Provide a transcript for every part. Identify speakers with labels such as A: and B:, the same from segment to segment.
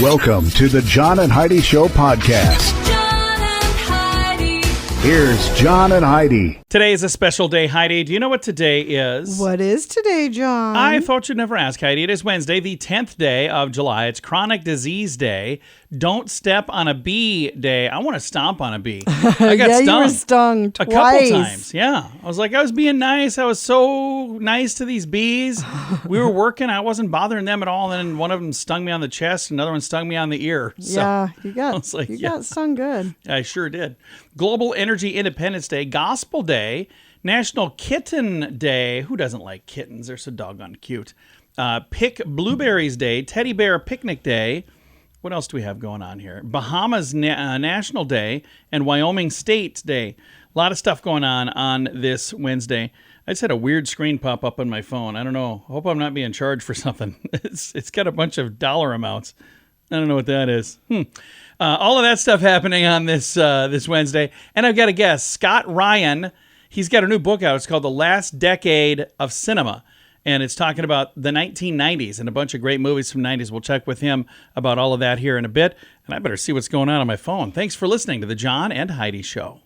A: Welcome to the John and Heidi Show podcast.
B: John and Heidi.
A: Here's John and Heidi.
C: Today is a special day, Heidi. Do you know what today is?
D: What is today, John?
C: I thought you'd never ask, Heidi. It is Wednesday, the 10th day of July. It's Chronic Disease Day. Don't Step on a Bee Day. I want to stomp on a bee. I got stung.
D: You were stung twice.
C: A couple times, yeah. I was like, I was being nice. I was so nice to these bees. We were working. I wasn't bothering them at all. And then one of them stung me on the chest. Another one stung me on the ear. So
D: yeah, you got stung good.
C: I sure did. Global Energy Independence Day, Gospel Day, National Kitten Day. Who doesn't like kittens? They're so doggone cute. Pick Blueberries Day, Teddy Bear Picnic Day. What else do we have going on here? Bahamas National Day and Wyoming State Day. A lot of stuff going on this Wednesday. I just had a weird screen pop up on my phone. I don't know. I hope I'm not being charged for something. It's got a bunch of dollar amounts. I don't know what that is. All of that stuff happening on this Wednesday. And I've got a guest, Scott Ryan. He's got a new book out. It's called The Last Decade of Cinema. And it's talking about the 1990s and a bunch of great movies from the 90s. We'll check with him about all of that here in a bit. And I better see what's going on my phone. Thanks for listening to the John and Heidi Show.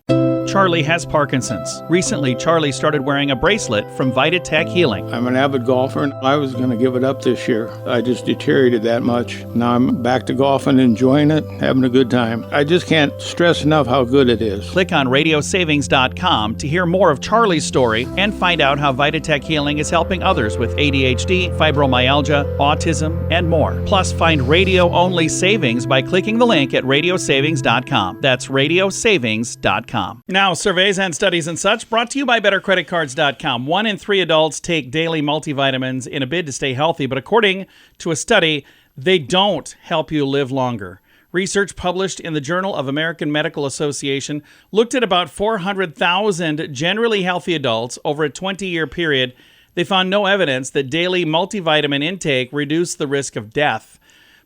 C: Charlie has Parkinson's. Recently, Charlie started wearing a bracelet from Vitatech Healing.
E: I'm an avid golfer, and I was going to give it up this year. I just deteriorated that much. Now I'm back to golfing, enjoying it, having a good time. I just can't stress enough how good it is.
C: Click on radiosavings.com to hear more of Charlie's story and find out how Vitatech Healing is helping others with ADHD, fibromyalgia, autism, and more. Plus, find radio-only savings by clicking the link at radiosavings.com. That's radiosavings.com. Now, surveys and studies and such brought to you by BetterCreditCards.com. 1 in 3 adults take daily multivitamins in a bid to stay healthy, but according to a study, they don't help you live longer. Research published in the Journal of American Medical Association looked at about 400,000 generally healthy adults over a 20-year period. They found no evidence that daily multivitamin intake reduced the risk of death.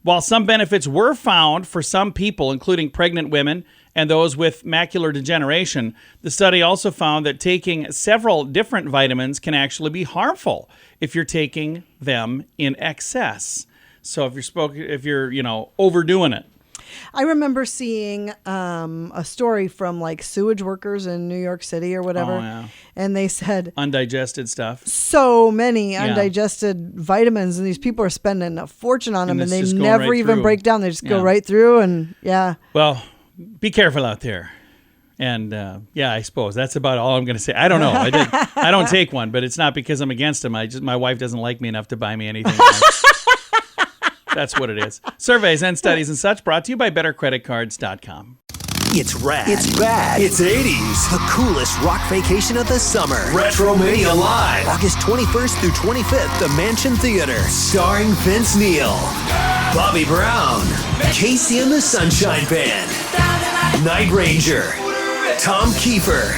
C: While some benefits were found for some people, including pregnant women and those with macular degeneration, the study also found that taking several different vitamins can actually be harmful if you're taking them in excess. So if you're overdoing it.
D: I remember seeing a story from like sewage workers in New York City or whatever.
C: Oh, yeah.
D: And they said
C: undigested stuff.
D: So many undigested vitamins, and these people are spending a fortune on them, and they never even break down. They just go right through, and
C: Well, be careful out there. And I suppose that's about all I'm going to say. I don't know. I don't take one, but it's not because I'm against them. My wife doesn't like me enough to buy me anything else. That's what it is. Surveys and studies and such brought to you by BetterCreditCards.com.
F: It's rad. It's bad. It's 80s. The coolest rock vacation of the summer. Retromania Live. August 21st through 25th, the Mansion Theater. Starring Vince Neil, Bobby Brown, Casey and the Sunshine Band, Night Ranger, Tom Kiefer,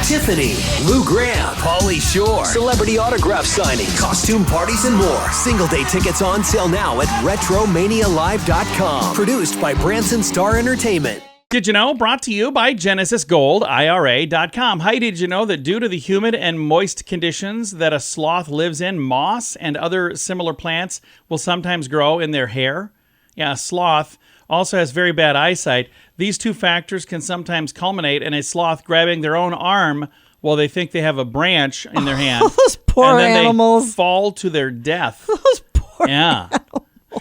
F: Tiffany, Lou Graham, Pauly Shore, celebrity autograph signing, costume parties, and more. Single day tickets on sale now at RetromaniaLive.com. Produced by Branson Star Entertainment.
C: Did you know? Brought to you by GenesisGoldIRA.com. Heidi, did you know that due to the humid and moist conditions that a sloth lives in, moss and other similar plants will sometimes grow in their hair? Yeah, a sloth also has very bad eyesight. These two factors can sometimes culminate in a sloth grabbing their own arm while they think they have a branch in their hand.
D: Those poor
C: and then
D: animals.
C: They fall to their death.
D: Those poor animals.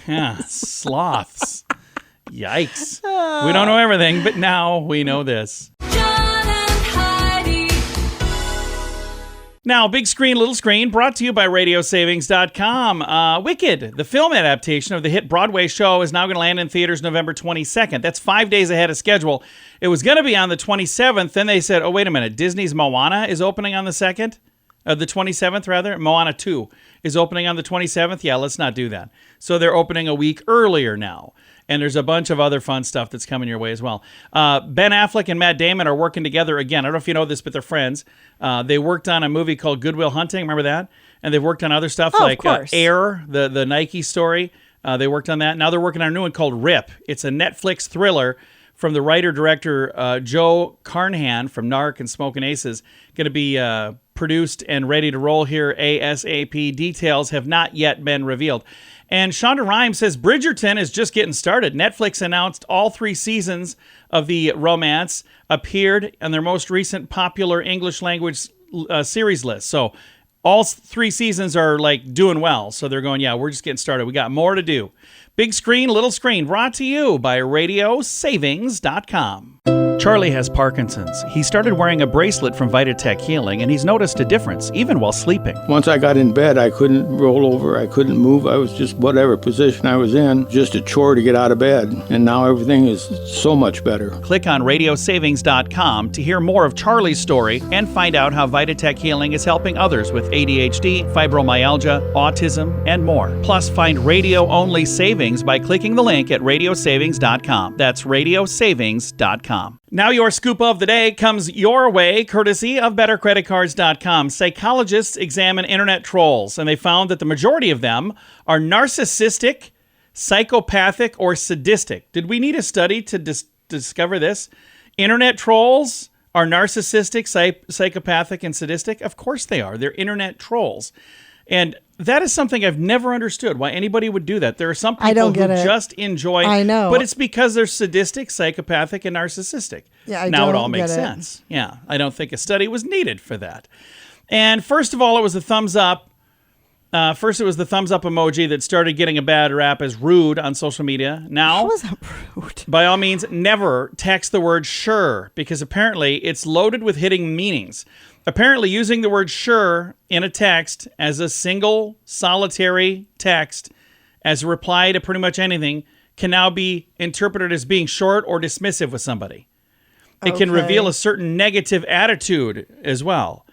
C: Yeah, sloths. Yikes. We don't know everything, but now we know this.
B: John and Heidi.
C: Now, big screen, little screen, brought to you by radiosavings.com. Wicked, the film adaptation of the hit Broadway show, is now going to land in theaters November 22nd. That's 5 days ahead of schedule. It was going to be on the 27th. Then they said, oh, wait a minute, Disney's Moana is opening on the 27th, rather. Moana 2 is opening on the 27th. Yeah, let's not do that. So they're opening a week earlier now. And there's a bunch of other fun stuff that's coming your way as well. Ben Affleck and Matt Damon are working together again. I don't know if you know this, but they're friends. They worked on a movie called Good Will Hunting. Remember that? And they've worked on other stuff like Air, the Nike story. They worked on that. Now they're working on a new one called Rip. It's a Netflix thriller from the writer-director Joe Carnahan from Narc and Smokin' Aces. Going to be produced and ready to roll here ASAP. Details have not yet been revealed. And Shonda Rhimes says Bridgerton is just getting started. Netflix announced all 3 seasons of the romance appeared on their most recent popular English language series list. So all 3 seasons are like doing well. So they're going, yeah, we're just getting started. We got more to do. Big screen, little screen, brought to you by RadioSavings.com. Charlie has Parkinson's. He started wearing a bracelet from Vitatech Healing, and he's noticed a difference, even while sleeping.
E: Once I got in bed, I couldn't roll over. I couldn't move. I was just whatever position I was in, just a chore to get out of bed. And now everything is so much better.
C: Click on RadioSavings.com to hear more of Charlie's story and find out how Vitatech Healing is helping others with ADHD, fibromyalgia, autism, and more. Plus, find radio-only savings by clicking the link at RadioSavings.com. That's RadioSavings.com. Now your scoop of the day comes your way, courtesy of BetterCreditCards.com. Psychologists examine internet trolls, and they found that the majority of them are narcissistic, psychopathic, or sadistic. Did we need a study to discover this? Internet trolls are narcissistic, psychopathic, and sadistic? Of course they are. They're internet trolls. And that is something I've never understood, why anybody would do that. There are some people who just enjoy,
D: I know,
C: but it's because they're sadistic, psychopathic, and narcissistic.
D: Yeah,
C: now it all makes sense. Yeah, I don't think a study was needed for that. And first of all, it was a thumbs up. First, it was the thumbs up emoji that started getting a bad rap as rude on social media. Now,
D: how is that rude?
C: By all means, never text the word sure, because apparently it's loaded with hidden meanings. Apparently, using the word sure in a text as a single, solitary text as a reply to pretty much anything can now be interpreted as being short or dismissive with somebody. It can reveal a certain negative attitude as well.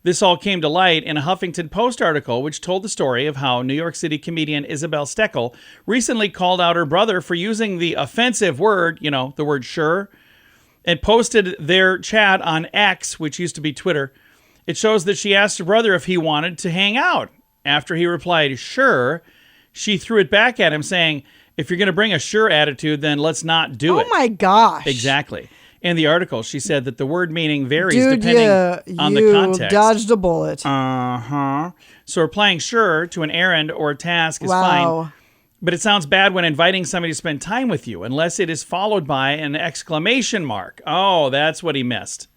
C: This all came to light in a Huffington Post article, which told the story of how New York City comedian Isabel Steckel recently called out her brother for using the offensive word, the word sure, and posted their chat on X, which used to be Twitter. It shows that she asked her brother if he wanted to hang out. After he replied, sure, she threw it back at him saying, if you're going to bring a sure attitude, then let's not do it.
D: Oh my gosh.
C: Exactly. In the article, she said that the word meaning varies depending on the context.
D: You dodged a bullet.
C: Uh-huh. So replying sure to an errand or a task is fine. But it sounds bad when inviting somebody to spend time with you, unless it is followed by an exclamation mark. Oh, that's what he missed.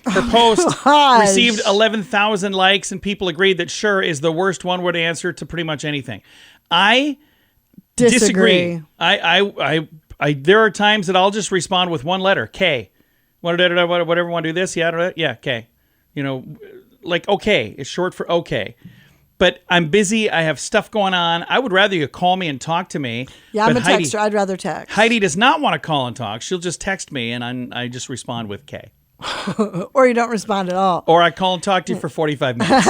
C: Her post received 11,000 likes, and people agreed that sure is the worst one-word answer to pretty much anything. I disagree. There are times that I'll just respond with one letter, K. Whatever, want to do this? Yeah, K. Like okay. It's short for okay. But I'm busy. I have stuff going on. I would rather you call me and talk to me.
D: Yeah, I'm a texter. I'd rather text.
C: Heidi does not want to call and talk. She'll just text me, and I just respond with K.
D: Or you don't respond at all.
C: Or I call and talk to you for 45 minutes.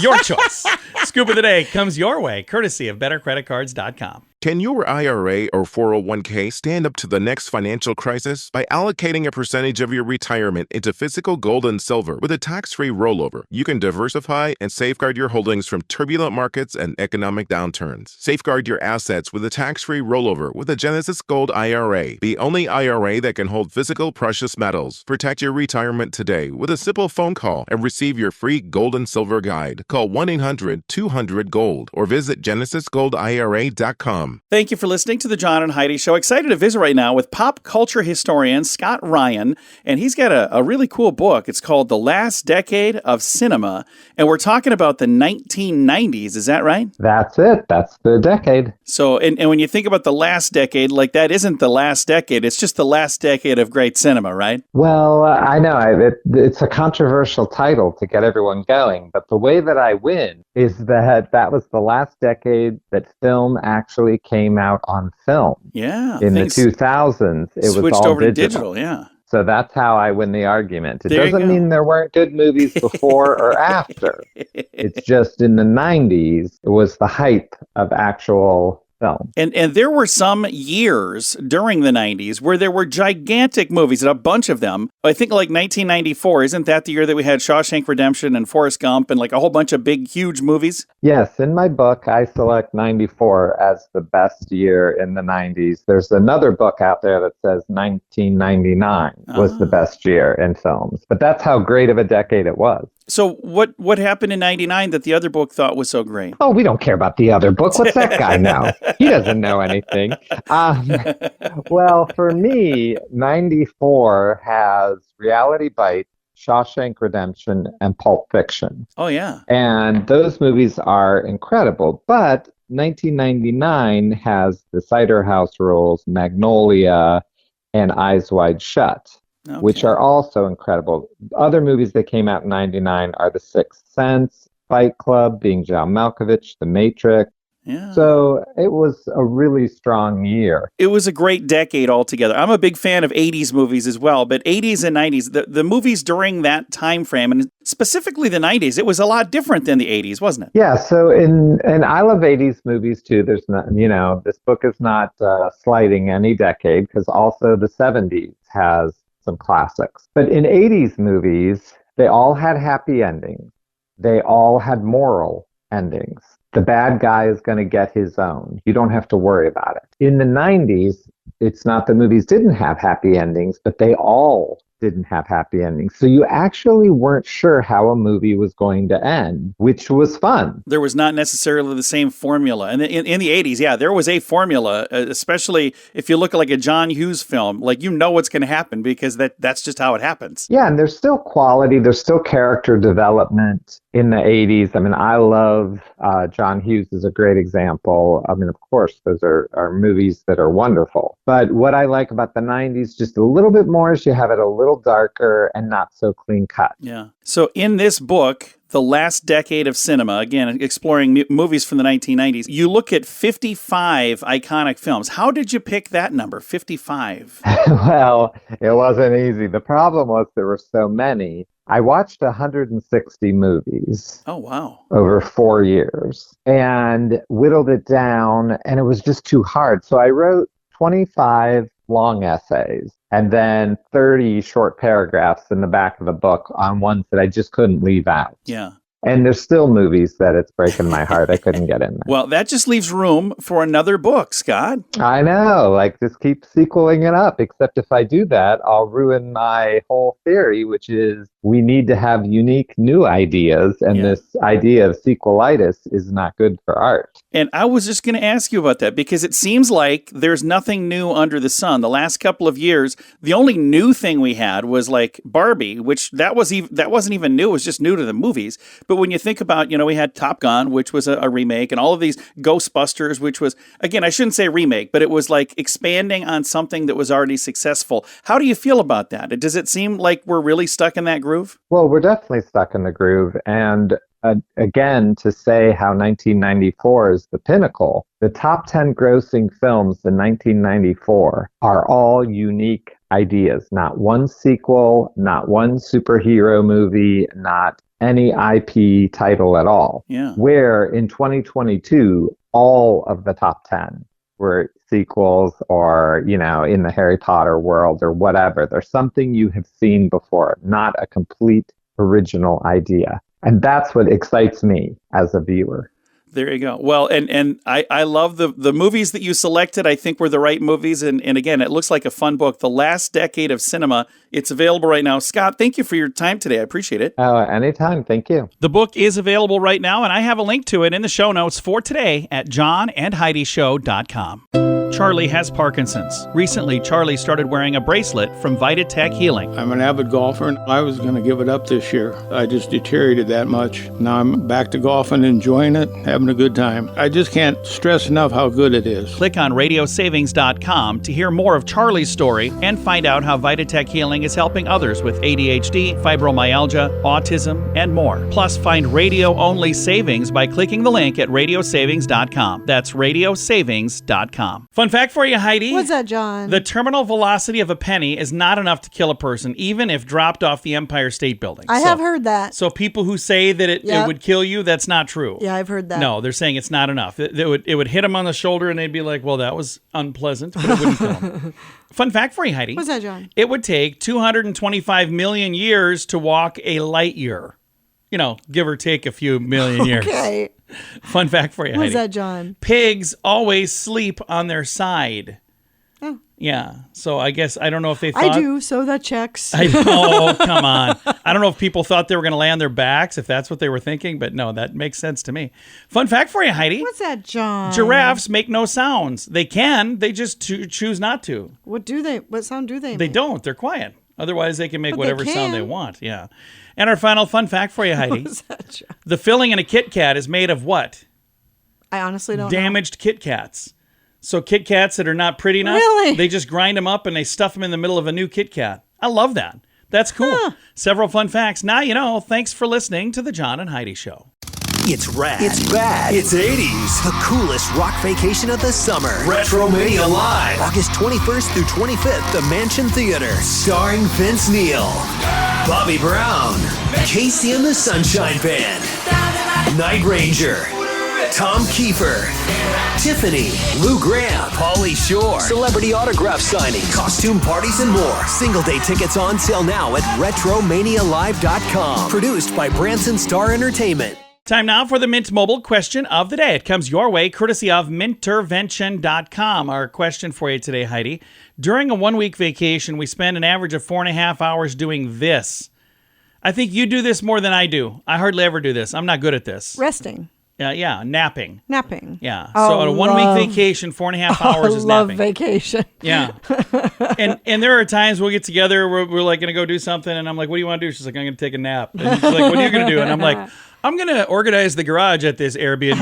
C: Your choice. Scoop of the day comes your way, courtesy of BetterCreditCards.com.
G: Can your IRA or 401k stand up to the next financial crisis? By allocating a percentage of your retirement into physical gold and silver with a tax-free rollover, you can diversify and safeguard your holdings from turbulent markets and economic downturns. Safeguard your assets with a tax-free rollover with a Genesis Gold IRA, the only IRA that can hold physical precious metals. Protect your retirement today with a simple phone call and receive your free gold and silver guide. Call 1-800-200-GOLD or visit genesisgoldira.com.
C: Thank you for listening to the John and Heidi Show. Excited to visit right now with pop culture historian Scott Ryan, and he's got a really cool book. It's called The Last Decade of Cinema, and we're talking about the 1990s. Is that right?
H: That's it. That's the decade.
C: So, and when you think about the last decade, like that isn't the last decade. It's just the last decade of great cinema, right?
H: Well, I know it's a controversial title to get everyone going, but the way that I win is that was the last decade that film actually came out on film.
C: Yeah.
H: In the 2000s, it was all
C: over
H: digital.
C: To digital, yeah.
H: So that's how I win the argument. It doesn't mean there weren't good movies before or after. It's just in the 90s, it was the hype of actual film.
C: And there were some years during the 90s where there were gigantic movies, and a bunch of them. I think like 1994, isn't that the year that we had Shawshank Redemption and Forrest Gump and like a whole bunch of big, huge movies?
H: Yes. In my book, I select 94 as the best year in the 90s. There's another book out there that says 1999 was the best year in films. But that's how great of a decade it was.
C: So what happened in 99 that the other book thought was so great?
H: Oh, we don't care about the other book. What's that guy know? He doesn't know anything. Well, for me, 94 has Reality Bites, Shawshank Redemption, and Pulp Fiction.
C: Oh, yeah.
H: And those movies are incredible. But 1999 has The Cider House Rules, Magnolia, and Eyes Wide Shut, which are also incredible. Other movies that came out in 99 are The Sixth Sense, Fight Club, being John Malkovich, The Matrix.
C: Yeah.
H: So it was a really strong year.
C: It was a great decade altogether. I'm a big fan of 80s movies as well, but 80s and 90s, the movies during that time frame, and specifically the 90s, it was a lot different than the 80s, wasn't it?
H: Yeah, so and I love 80s movies too. There's not, this book is not slighting any decade, because also the 70s has some classics. But in 80s movies, they all had happy endings. They all had moral endings. The bad guy is going to get his own. You don't have to worry about it. In the 90s, it's not that movies didn't have happy endings, but they all didn't have happy endings. So you actually weren't sure how a movie was going to end, which was fun.
C: There was not necessarily the same formula. And in the 80s, yeah, there was a formula, especially if you look at like a John Hughes film, like you know what's going to happen because that's just how it happens.
H: Yeah, and there's still quality. There's still character development in the 80s. I mean, I love John Hughes is a great example. I mean, of course, those are movies that are wonderful. But what I like about the 90s just a little bit more is you have it a little darker and not so clean cut.
C: Yeah. So in this book, The Last Decade of Cinema, again, exploring movies from the 1990s, you look at 55 iconic films. How did you pick that number, 55?
H: Well, it wasn't easy. The problem was there were so many. I watched 160 movies.
C: Oh, wow.
H: Over 4 years and whittled it down, and it was just too hard. So I wrote 25 long essays and then 30 short paragraphs in the back of the book on ones that I just couldn't leave out.
C: Yeah.
H: And there's still movies that it's breaking my heart I couldn't get in there.
C: Well, that just leaves room for another book, Scott.
H: I know, just keep sequeling it up. Except if I do that, I'll ruin my whole theory, which is we need to have unique new ideas. And this idea of sequelitis is not good for art.
C: And I was just going to ask you about that because it seems like there's nothing new under the sun. The last couple of years, the only new thing we had was like Barbie, which that wasn't even new. It was just new to the movies. But when you think about, we had Top Gun, which was a remake, and all of these Ghostbusters, which was, again, I shouldn't say remake, but it was like expanding on something that was already successful. How do you feel about that? Does it seem like we're really stuck in that groove?
H: Well, we're definitely stuck in the groove. And again, to say how 1994 is the pinnacle, the top 10 grossing films in 1994 are all unique ideas. Not one sequel, not one superhero movie, not any IP title at all.
C: Yeah.
H: Where in 2022, all of the top 10 were sequels or, in the Harry Potter world or whatever. There's something you have seen before, not a complete original idea. And that's what excites me as a viewer.
C: There you go. Well, and I love the movies that you selected. I think were the right movies. And again, it looks like a fun book. The Last Decade of Cinema. It's available right now. Scott, thank you for your time today. I appreciate it.
H: Oh, anytime. Thank you.
C: The book is available right now, and I have a link to it in the show notes for today at johnandheidishow.com. Charlie has Parkinson's. Recently, Charlie started wearing a bracelet from VitaTech Healing.
E: I'm an avid golfer, and I was going to give it up this year. I just deteriorated that much. Now I'm back to golfing, enjoying it, having a good time. I just can't stress enough how good it is.
C: Click on radiosavings.com to hear more of Charlie's story and find out how VitaTech Healing is helping others with ADHD, fibromyalgia, autism, and more. Plus, find radio-only savings by clicking the link at radiosavings.com. That's radiosavings.com. Fun fact for you, Heidi.
D: What's that, John?
C: The terminal velocity of a penny is not enough to kill a person, even if dropped off the Empire State Building.
D: I have heard that.
C: So people who say that it would kill you, that's not true.
D: Yeah, I've heard that.
C: No, they're saying it's not enough. It would hit them on the shoulder and they'd be like, well, that was unpleasant, but it wouldn't kill them. Fun fact for you, Heidi.
D: What's that, John?
C: It would take 225 million years to walk a light year. Give or take a few million years.
D: Okay.
C: Fun fact for you, Heidi.
D: What's that, John?
C: Pigs always sleep on their side.
D: Oh.
C: Yeah. So I guess I don't know if they thought.
D: I do, so that checks.
C: Oh, come on. I don't know if people thought they were going to lay on their backs, if that's what they were thinking, but no, that makes sense to me. Fun fact for you, Heidi.
D: What's that, John?
C: Giraffes make no sounds. They can, they just choose not to.
D: What sound do they make?
C: They don't. They're quiet. Otherwise, they can make
D: But
C: whatever
D: they
C: sound they
D: can.
C: want. Yeah. And our final fun fact for you, Heidi.
D: What's that, John?
C: The filling in a Kit Kat is made of what?
D: I honestly don't know.
C: Damaged Kit Kats. So Kit Kats that are not pretty enough,
D: Really?
C: they just grind them up and they stuff them in the middle of a new Kit Kat. I love that. That's cool.
D: Huh.
C: Several fun facts. Now you know. Thanks for listening to the John and Heidi Show.
F: It's rad. It's bad. It's 80s. The coolest rock vacation of the summer. Retromania Live. August 21st through 25th, the Mansion Theater. Starring Vince Neil, Bobby Brown, Casey and the Sunshine Band, Night Ranger, Tom Kiefer, Tiffany, Lou Graham, Pauly Shore, celebrity autograph signing, costume parties, and more. Single day tickets on sale now at RetromaniaLive.com. Produced by Branson Star Entertainment.
C: Time now for the Mint Mobile question of the day. It comes your way courtesy of Mintervention.com. Our question for you today, Heidi. During a 1-week vacation, we spend an average of 4.5 hours doing this. I think you do this more than I do. I hardly ever do this. I'm not good at this.
D: Resting.
C: Yeah, napping.
D: Napping.
C: Yeah.
D: Oh,
C: So on a 1-week vacation, 4.5 hours is
D: love
C: napping.
D: vacation.
C: Yeah. and there are times we'll get together, we're like going to go do something, and I'm like, what do you want to do? She's like, I'm going to take a nap. And she's like, what are you going to do? And I'm like, I'm going to organize the garage at this Airbnb.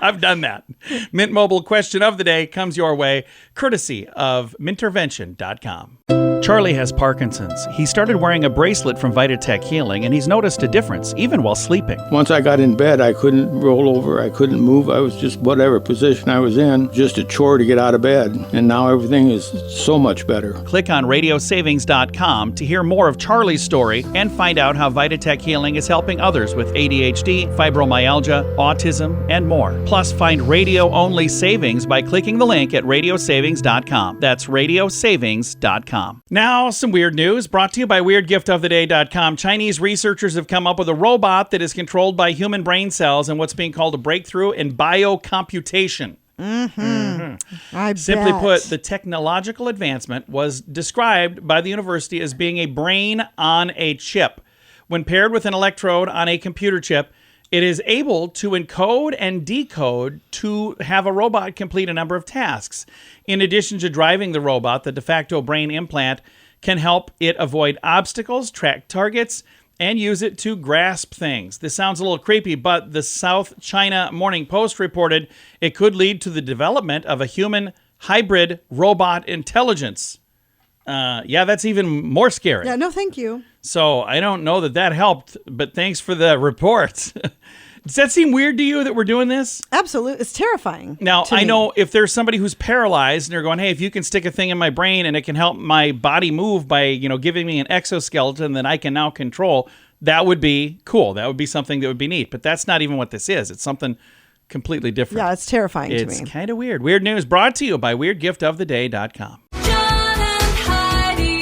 C: I've done that. Mint Mobile question of the day comes your way, courtesy of Mintervention.com. Charlie has Parkinson's. He started wearing a bracelet from Vitatech Healing, and he's noticed a difference, even while sleeping.
E: Once I got in bed, I couldn't roll over. I couldn't move. I was just whatever position I was in, just a chore to get out of bed. And now everything is so much better.
C: Click on radiosavings.com to hear more of Charlie's story and find out how Vitatech Healing is helping others with ADHD, fibromyalgia, autism, and more. Plus, find radio-only savings by clicking the link at radiosavings.com. That's radiosavings.com. Now, some weird news brought to you by WeirdGiftOfTheDay.com. Chinese researchers have come up with a robot that is controlled by human brain cells and what's being called a breakthrough in biocomputation. Simply put, the technological advancement was described by the university as being a brain on a chip. When paired with an electrode on a computer chip, it is able to encode and decode to have a robot complete a number of tasks. In addition to driving the robot, the de facto brain implant can help it avoid obstacles, track targets, and use it to grasp things. This sounds a little creepy, but the South China Morning Post reported it could lead to the development of a human hybrid robot intelligence. Yeah, that's even more scary.
D: Yeah, no, thank you.
C: So I don't know that helped, but thanks for the report. Does that seem weird to you that we're doing this?
D: Absolutely. It's terrifying.
C: Now,
D: to
C: I
D: me.
C: know if there's somebody who's paralyzed and they're going, hey, if you can stick a thing in my brain and it can help my body move by, giving me an exoskeleton that I can now control, that would be cool. That would be something that would be neat. But that's not even what this is. It's something completely different.
D: Yeah, it's terrifying to me.
C: It's kind of weird. Weird news brought to you by WeirdGiftOfTheDay.com.
B: John and Heidi.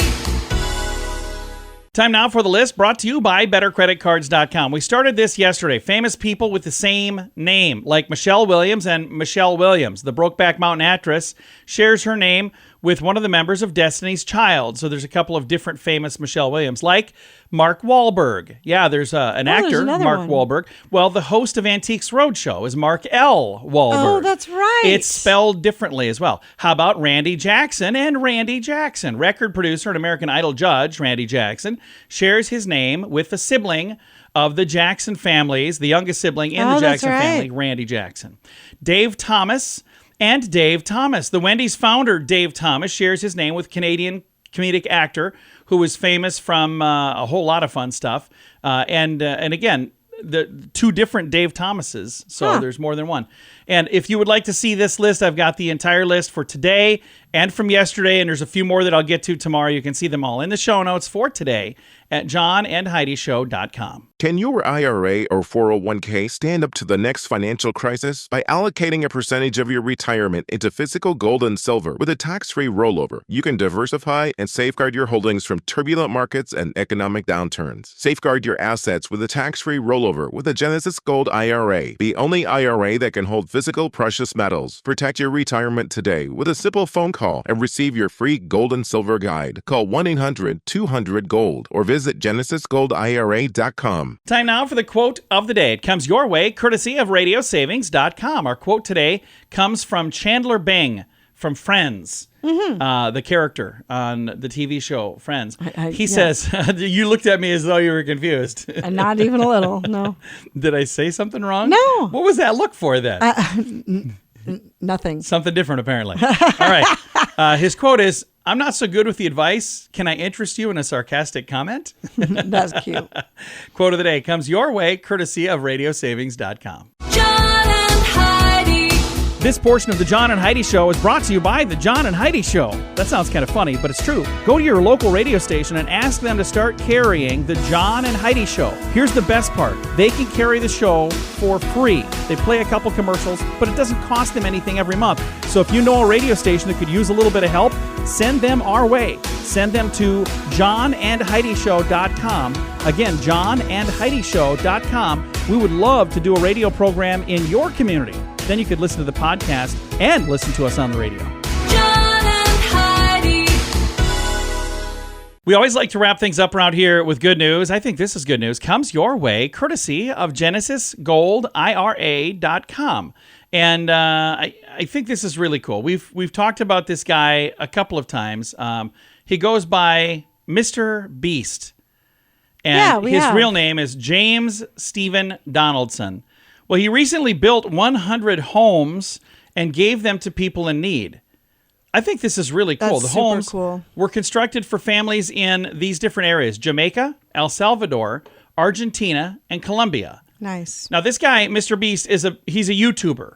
C: Time now for the list brought to you by BetterCreditCards.com. We started this yesterday. Famous people with the same name, like Michelle Williams and Michelle Williams. The Brokeback Mountain actress shares her name with one of the members of Destiny's Child. So there's a couple of different famous Michelle Williams, like Mark Wahlberg. Yeah, there's an actor, Mark Wahlberg. Well, the host of Antiques Roadshow is Mark L. Wahlberg.
D: Oh, that's right.
C: It's spelled differently as well. How about Randy Jackson and Randy Jackson? Record producer and American Idol judge Randy Jackson shares his name with the sibling of the Jackson families, the youngest sibling in the Jackson family, Randy Jackson. Dave Thomas and Dave Thomas. The Wendy's founder, Dave Thomas, shares his name with Canadian comedic actor who is famous from a whole lot of fun stuff. And again, the two different Dave Thomases, so there's more than one. And if you would like to see this list, I've got the entire list for today and from yesterday, and there's a few more that I'll get to tomorrow. You can see them all in the show notes for today at johnandheidishow.com.
G: Can your IRA or 401k stand up to the next financial crisis? By allocating a percentage of your retirement into physical gold and silver with a tax-free rollover, you can diversify and safeguard your holdings from turbulent markets and economic downturns. Safeguard your assets with a tax-free rollover with a Genesis Gold IRA, the only IRA that can hold physical precious metals. Protect your retirement today with a simple phone call and receive your free gold and silver guide. Call 1-800-200-GOLD or visit genesisgoldira.com.
C: Time now for the quote of the day. It comes your way courtesy of radiosavings.com. Our quote today comes from Chandler Bing from Friends, the character on the TV show Friends. He says, you looked at me as though you were confused.
D: Not even a little, no.
C: Did I say something wrong?
D: No.
C: What was that look for then?
D: Nothing.
C: Something different, apparently. All right. His quote is, I'm not so good with the advice. Can I interest you in a sarcastic comment?
D: That's cute.
C: Quote of the day comes your way, courtesy of radiosavings.com.
B: John and Heidi.
C: This portion of the John and Heidi Show is brought to you by the John and Heidi Show. That sounds kind of funny, but it's true. Go to your local radio station and ask them to start carrying the John and Heidi Show. Here's the best part. They can carry the show for free. They play a couple commercials, but it doesn't cost them anything every month. So if you know a radio station that could use a little bit of help, send them our way. Send them to johnandheidishow.com. Again, johnandheidishow.com. We would love to do a radio program in your community. Then you could listen to the podcast and listen to us on the radio.
B: John and Heidi.
C: We always like to wrap things up around here with good news. I think this is good news. Comes your way courtesy of GenesisGoldIRA.com. And I think this is really cool. We've talked about this guy a couple of times. He goes by Mr. Beast. And his real name is James Stephen Donaldson. Well, he recently built 100 homes and gave them to people in need. I think this is really cool.
D: That's
C: the homes
D: cool.
C: were constructed for families in these different areas: Jamaica, El Argentina, and Colombia.
D: Nice.
C: Now, this guy, Mr. Beast, he's a YouTuber.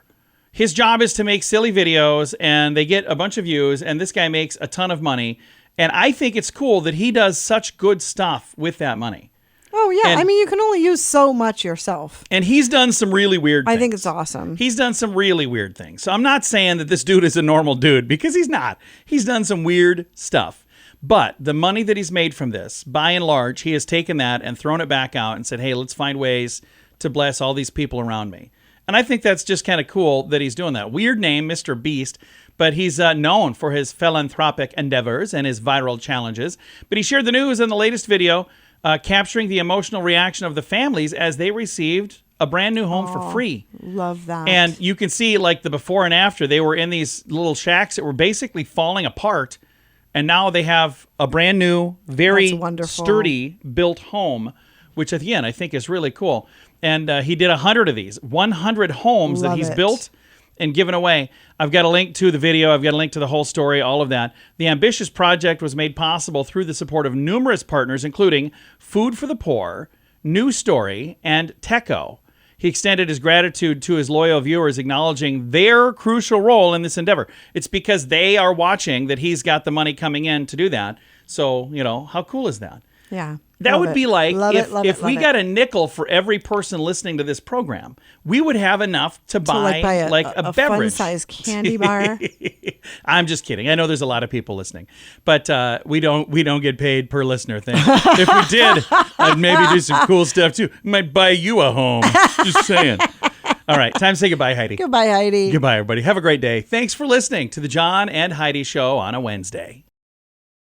C: His job is to make silly videos, and they get a bunch of views, and this guy makes a ton of money. And I think it's cool that he does such good stuff with that money.
D: Oh, yeah.
C: And,
D: I mean, you can only use so much yourself.
C: And he's done some really weird things.
D: I think it's awesome.
C: He's done some really weird things. So I'm not saying that this dude is a normal dude, because he's not. He's done some weird stuff. But the money that he's made from this, by and large, he has taken that and thrown it back out and said, hey, let's find ways to bless all these people around me. And I think that's just kind of cool that he's doing that. Weird name, Mr. Beast, but he's known for his philanthropic endeavors and his viral challenges. But he shared the news in the latest video, capturing the emotional reaction of the families as they received a brand new home for free.
D: Love that.
C: And you can see like the before and after. They were in these little shacks that were basically falling apart. And now they have a brand new, very sturdy built home, which again, I think is really cool. And he did 100 of these, 100 homes that he's built and given away. I've got a link to the video. I've got a link to the whole story, all of that. The ambitious project was made possible through the support of numerous partners, including Food for the Poor, New Story, and Teco. He extended his gratitude to his loyal viewers, acknowledging their crucial role in this endeavor. It's because they are watching that he's got the money coming in to do that. So, you know, how cool is that?
D: Yeah.
C: That would be like if we got a nickel for every person listening to this program, we would have enough to buy a beverage.
D: Fun-sized candy bar.
C: I'm just kidding. I know there's a lot of people listening, but we don't get paid per listener thing. If we did, I'd maybe do some cool stuff too. Might buy you a home. Just saying. All right, time to say goodbye, Heidi.
D: Goodbye, Heidi.
C: Goodbye, everybody. Have a great day. Thanks for listening to the John and Heidi Show on a Wednesday.